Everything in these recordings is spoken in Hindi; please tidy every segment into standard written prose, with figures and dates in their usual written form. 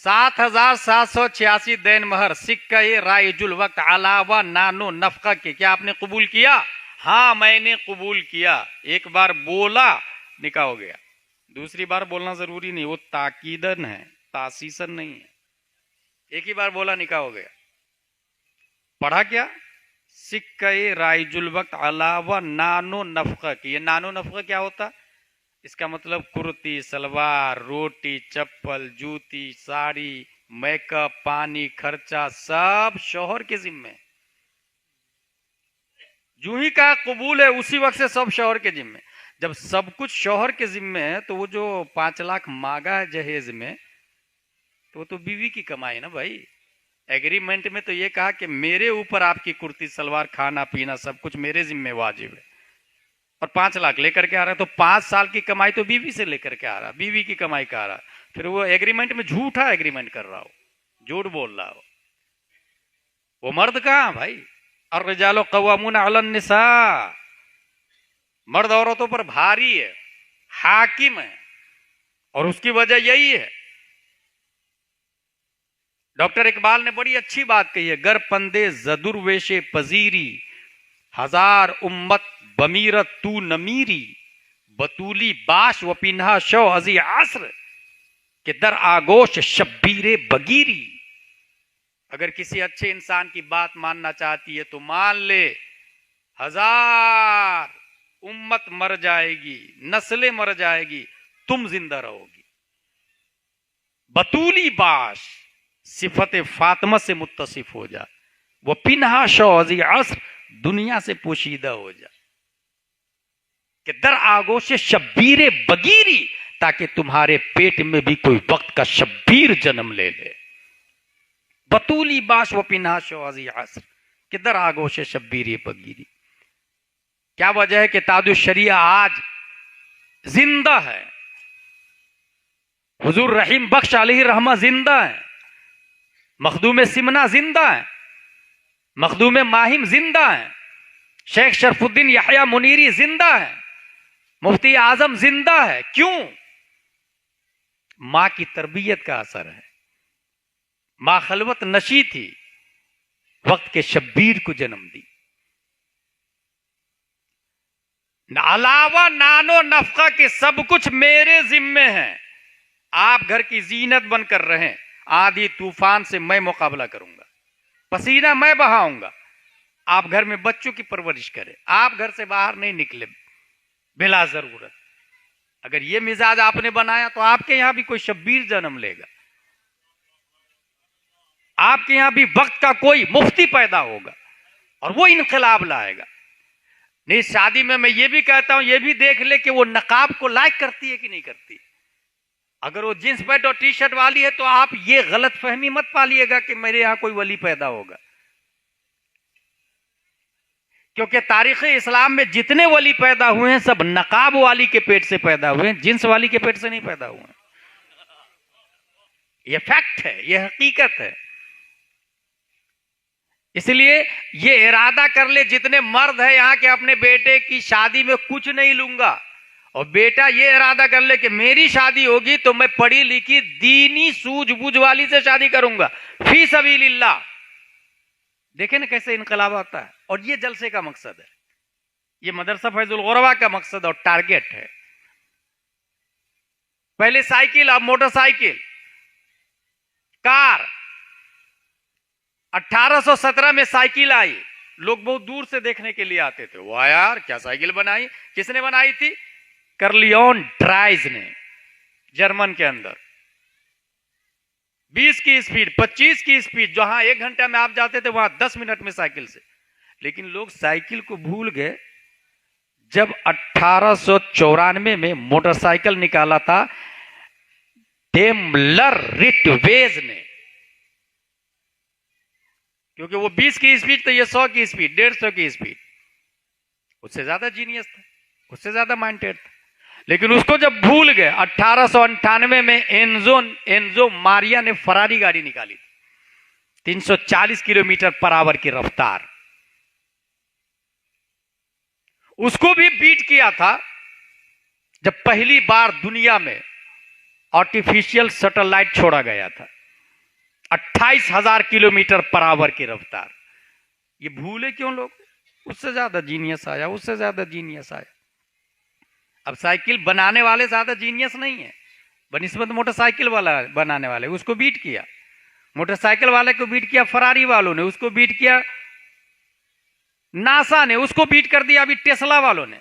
7,786 दैन महर सिक्का राइजुल वक्त अलावा नानो नफका के। क्या आपने कबूल किया? हाँ मैंने कबूल किया। एक बार बोला निकाह हो गया। दूसरी बार बोलना जरूरी नहीं, वो ताकीदन है, तासीसन नहीं है। एक ही बार बोला निकाह हो गया। पढ़ा क्या? सिक्का राइजुल वक्त अलावा नानो नफका की। ये नानो नफका क्या होता? इसका मतलब कुर्ती, सलवार, रोटी, चप्पल, जूती, साड़ी, मेकअप, पानी, खर्चा सब शौहर के जिम्मे। जो ही कहा कबूल है उसी वक्त से सब शौहर के जिम्मे। जब सब कुछ शौहर के जिम्मे है तो वो जो 5 लाख मांगा है जहेज में, तो वो तो बीवी की कमाई ना भाई। एग्रीमेंट में तो ये कहा कि मेरे ऊपर आपकी कुर्ती, सलवार, खाना पीना सब कुछ मेरे जिम्मे वाजिब है। और 5 लाख लेकर के आ रहा है तो 5 साल की कमाई तो बीवी से लेकर के आ रहा, बीवी की कमाई का आ रहा। फिर वो एग्रीमेंट में झूठा एग्रीमेंट कर रहा हो, झूठ बोल रहा हो। वो मर्द कहां भाई? और रिजालो कव्वामून अलन निसा, मर्द औरतों पर भारी है, हाकिम है। और उसकी वजह यही है। डॉक्टर इकबाल ने बड़ी अच्छी बात कही है, गर पंदे जदुर्वेशे पजीरी, हजार उम्मत बमीरत तू नमीरी, बतूली बाश व पिन्हा शो अजी आसर के दर आगोश शब्बीरे बगीरी। अगर किसी अच्छे इंसान की बात मानना चाहती है तो मान ले, 1000 उम्मत मर जाएगी, नस्लें मर जाएगी, तुम जिंदा रहोगी। बतूली बाश, सिफत फातिमा से मुत्तसिफ हो जा। वो पिन्हा शौजी असर, दुनिया से पोशीदा हो जा। कि दर आगोश शब्बीरे बगीरी, ताकि तुम्हारे पेट में भी कोई वक्त का शब्बीर जन्म ले ले। बतूली बाश व पिन्हा शौजी असर कि दर आगोश शब्बीरे बगीरी। क्या वजह है कि तादुश शरिया आज जिंदा है? हुजूर रहीम बख्श अलैहि रहमा जिंदा है, मखदूम सिमना जिंदा है, मखदूम माहिम जिंदा है, शेख शरफुद्दीन यहया मुनीरी जिंदा है, मुफ्ती आजम जिंदा है। क्यों? मां की तरबियत का असर है। मां खलवत नशी थी, वक्त के शब्बीर को जन्म दी। अलावा नानो नफका के सब कुछ मेरे जिम्मे है। आप घर की जीनत बनकर रहें, आंधी तूफान से मैं मुकाबला करूंगा, पसीना मैं बहाऊंगा। आप घर में बच्चों की परवरिश करें, आप घर से बाहर नहीं निकले बिला जरूरत। अगर ये मिजाज आपने बनाया तो आपके यहां भी कोई शब्बीर जन्म लेगा, आपके यहां भी वक्त का कोई मुफ्ती पैदा होगा और वो इनकलाब लाएगा। नहीं, शादी में मैं ये भी कहता हूं, ये भी देख ले कि वो नकाब को लाइक करती है कि नहीं करती। अगर वो जींस पैंट और टी शर्ट वाली है तो आप ये गलत फहमी मत पालिएगा कि मेरे यहां कोई वली पैदा होगा। क्योंकि तारीख इस्लाम में जितने वली पैदा हुए हैं सब नकाब वाली के पेट से पैदा हुए हैं, जींस वाली के पेट से नहीं पैदा हुए हैं। यह फैक्ट है, यह हकीकत है। इसलिए ये इरादा कर ले जितने मर्द है यहां के, अपने बेटे की शादी में कुछ नहीं लूंगा। और बेटा ये इरादा कर ले कि मेरी शादी होगी तो मैं पढ़ी लिखी दीनी सूझबूझ वाली से शादी करूंगा, फी सबीलिल्लाह। देखे ना कैसे इनकलाब आता है। और ये जलसे का मकसद है, ये मदरसा फैजुल गुरबा का मकसद और टारगेट है। पहले साइकिल, अब मोटरसाइकिल, कार। 1817 में साइकिल आई, लोग बहुत दूर से देखने के लिए आते थे। वाह यार क्या साइकिल बनाई, किसने बनाई थी? कर्लियन ड्राइज ने, जर्मन के अंदर। 20 की स्पीड, 25 की स्पीड, जहां 1 घंटा में आप जाते थे वहां 10 मिनट में साइकिल से। लेकिन लोग साइकिल को भूल गए जब 1894 में मोटरसाइकिल निकाला था डेमलर रिटवेज ने। क्योंकि वो 20 की स्पीड तो ये 100 की स्पीड, 150 की स्पीड। उससे ज्यादा जीनियस था, उससे ज्यादा माइंडेड था। लेकिन उसको जब भूल गए, 1898 में एनजो मारिया ने फरारी गाड़ी निकाली थी, 340 किलोमीटर पर आवर की रफ्तार। उसको भी बीट किया था जब पहली बार दुनिया में आर्टिफिशियल सैटेलाइट छोड़ा गया था। 28,000 किलोमीटर पर आवर की रफ्तार। ये भूले क्यों लोग? उससे ज्यादा जीनियस आया, उससे ज्यादा जीनियस आया। अब साइकिल बनाने वाले ज्यादा जीनियस नहीं है बनिस्बत मोटरसाइकिल वाला बनाने वाले, उसको बीट किया। मोटरसाइकिल वाले को बीट किया फरारी वालों ने, उसको बीट किया नासा ने, उसको बीट कर दिया अभी टेस्ला वालों ने।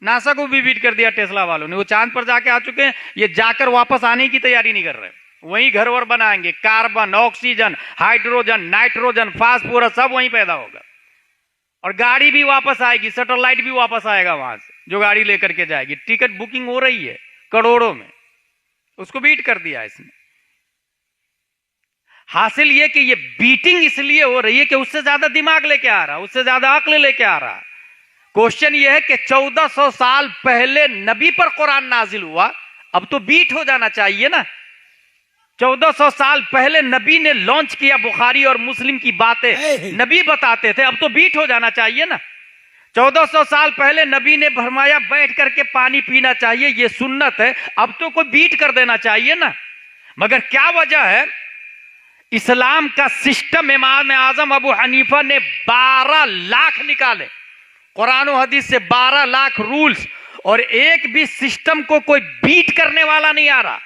नासा को भी बीट कर दिया टेस्ला वालों ने। वो चांद पर जाके आ चुके हैं, ये जाकर वापस आने की तैयारी नहीं कर रहे। वहीं घर वर बनाएंगे, carbon, oxygen, hydrogen, nitrogen, phosphorus सब वहीं पैदा होगा। और गाड़ी भी वापस आएगी, सैटेलाइट भी वापस आएगा वहां से, जो गाड़ी लेकर के जाएगी। टिकट बुकिंग हो रही है करोड़ों में, उसको बीट कर दिया इसने। हासिल ये कि ये बीटिंग इसलिए हो रही है कि उससे ज्यादा दिमाग लेके आ रहा, उससे ज्यादा अक्ल लेके आ रहा। क्वेश्चन ये है कि 1400 साल पहले नबी पर कुरान नाजिल हुआ, अब तो बीट हो जाना चाहिए ना। 1400 साल पहले नबी ने लॉन्च किया बुखारी और मुस्लिम की बातें, नबी बताते थे, अब तो बीट हो जाना चाहिए ना। 1400 साल पहले नबी ने फरमाया बैठ करके पानी पीना चाहिए, ये सुन्नत है, अब तो कोई बीट कर देना चाहिए ना। मगर क्या वजह है? इस्लाम का सिस्टम इमाम आजम अबू हनीफा ने 12 लाख निकाले, कुरान और हदीस से 12 लाख रूल्स, और एक भी सिस्टम को कोई बीट करने वाला नहीं आ रहा,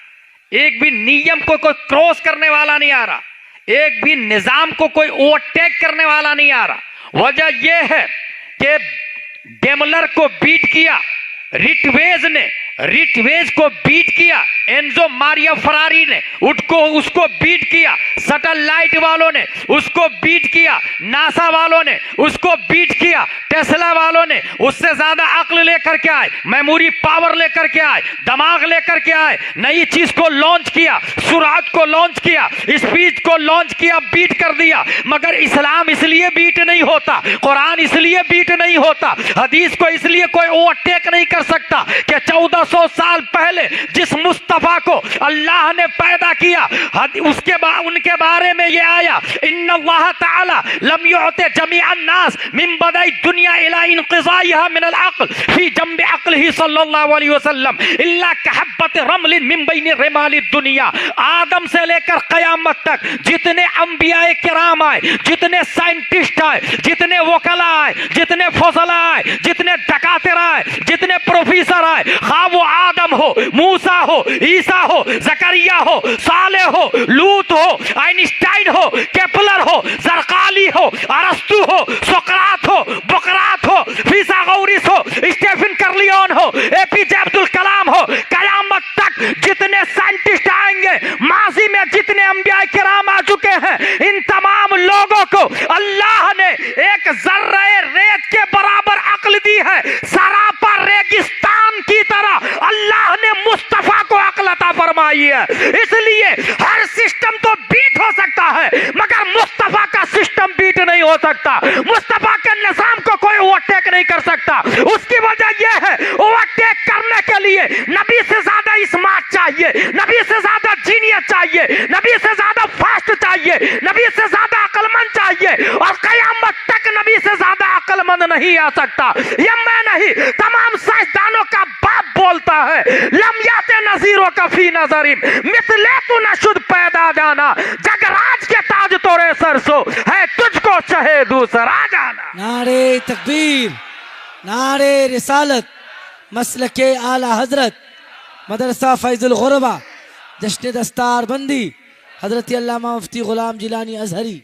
एक भी नियम को कोई क्रॉस करने वाला नहीं आ रहा, एक भी निजाम को कोई ओवरटेक करने वाला नहीं आ रहा। वजह यह है कि डेमलर को बीट किया रिटवेज ने, रिटवेज को बीट किया एंजो मारिया फरारी ने, उसको बीट किया सैटेलाइट वालों ने, उसको बीट किया नासा वालों ने, उसको बीट किया टेस्ला वालों ने। उससे ज्यादा अक्ल लेकर के आए, मेमोरी पावर लेकर के आए, दिमाग लेकर के आए, नई चीज को लॉन्च किया, सुरात को लॉन्च किया, स्पीच को लॉन्च किया, बीट कर दिया। मगर इस्लाम इसलिए बीट नहीं होता, कुरान इसलिए बीट नहीं होता, हदीस को इसलिए कोई ओवरटेक नहीं कर सकता कि 1400 साल पहले जिस मुस्तफा को अल्लाह ने पैदा किया, उसके बाद उनके बारे में यह आया, इन्नल्लाह ताला लम युअति जमीअन नास मिन बदाई दुनिया इला इनक़िज़ाइहा मिनल अक़्ल फी जंबि अक़्लिही सल्लल्लाहु अलैहि वसल्लम इल्ला कहब्बत रमलिन मिन बैनि रिमालि दुनिया। आदम से लेकर कयामत तक जितने अंबियाए किराम आए, जितने साइंटिस्ट आए, जितने वकला आए, जितने फजला आए, जितने दकातिर आए, जितने प्रोफेसर आए, खा वो आदम हो, मूसा हो, ईसा हो, जकरिया हो, साले हो, लूत हो, आइंस्टाइन हो, केपलर हो, जरकाली हो, अरस्तु हो, सोक्रात हो, बुकरात हो, फिसागोरिस हो, स्टीफन कर्लियन हो, एपीजे अब्दुल कलाम हो, कयामत तक जितने साइंटिस्ट आएंगे, माजी में जितने अंबिया किराम आ चुके हैं, इन तमाम लोगों को अल्लाह ने एक जर्रे रेत के बराबर अक्ल दी है। सरापा रेगिस्तान की तरह अल्लाह ने मुस्तफा को अक्ल अता फरमाई है। इसलिए हर सिस्टम तो बीट हो सकता है, मगर मुस्तफा का सिस्टम बीट नहीं हो सकता। मुस्तफा के निजाम को कोई ओवरटेक नहीं कर सकता। उसकी वजह यह है, ओवरटेक करने के लिए नबी से ज्यादा स्मार्ट चाहिए, नबी से ज्यादा जीनियस चाहिए, नबी से ज्यादा फास्ट चाहिए, नबी से ज्यादा अक्लमंद चाहिए, और कयामत तक नबी से ज्यादा अक्लमंद नहीं आ सकता। यह मैं नहीं, तमाम साइंसदानों का बाप बोलता है, लम याते नजीरों का फी नजरिम मिसले तू नशुद पैदा जाना, जगराज के ताज तोरे सरसो है, तुझको चाहे दूसरा जाना। नारे तकबीर, नारे रिसालत, मसलके आला हजरत, मदरसा फैजुल गुरबा, जश्न दस्तार बंदी, हजरत अल्लामा मुफ्ती गुलाम जिलानी अजहरी।